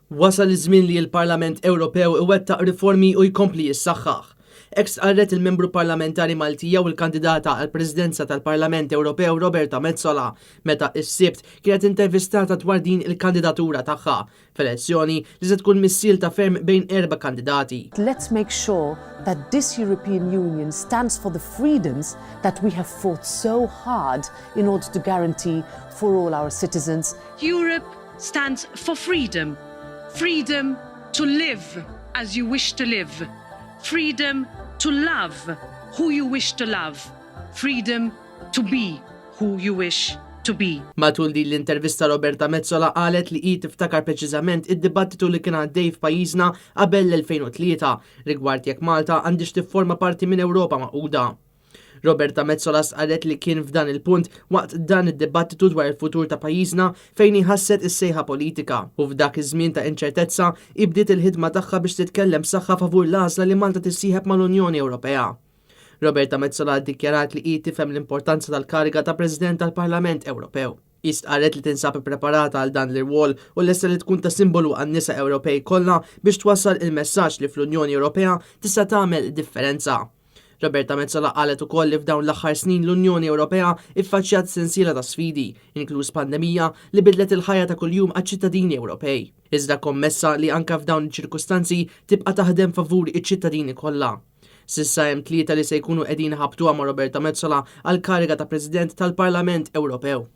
Wasal iż-żmien li l-Parlament Ewropew iwettaq riformi u jkompli jissaħħaħ. Hekk stqarret il-membru parlamentari Maltija u l-kandidata għall-Presidenza tal-Parlament Ewropew Roberta Metsola meta s-sibt kienet intervistata dwar din il-kandidatura tagħha f'elezzjoni li se tkun missielta ferm bejn 4 kandidati. Let's make sure that this European Union stands for the freedoms that we have fought so hard in order to guarantee for all our citizens. Europe stands for freedom. Freedom to live as you wish to live. Freedom to love who you wish to love. Freedom to be who you wish to be. Matul din l-intervista Roberta Metsola qalet li hi tiftakar preċiżament id-dibattitu li kien għaddej f'pajjiżna qabel l-2003 rigward jekk Malta għandix tifforma parti minn Ewropa Magħquda. Roberta Metsola qalet li kien f'dan il-punt waqt dan id-dibattitu dwar il-futur ta' pajjiżna fejn ħasset is-sejħa politika u f'dak iż-żmien ta' inċertezza ibdiet il-ħidma tagħha biex titkellem b'saħħa favur l-għażla li Malta tissieħeb mal-Unjoni Ewropea. Roberta Metsola ddikjarat li hi tifhem l-importanza tal-kariga ta' President tal-Parlament Ewropew. Qalet li tinsab ippreparata għal dan l-irwol u lesta li tkun ta' simbolu għan-nisa Ewropej kollha biex twassal il-messaġġ li fl-Unjoni Ewropea tista' tagħmel differenza. Roberta Metsola qalet ukoll li f'dawn l-aħħar snin l-Unjoni Ewropea iffaċċjat sensiela ta' sfidi, inkluż pandemija li bidlet il-ħajja ta' kuljum għaċ-ċittadini Ewropej. Iżda kommessa li anke f'dawn iċ-ċirkustanzi tibqa' taħdem favur iċ-ċittadini kollha. Sissa hemm 3 li se jkunu qegħdin ħabtuha ma' Roberta Metsola għal kariga ta' President tal-Parlament Ewropew.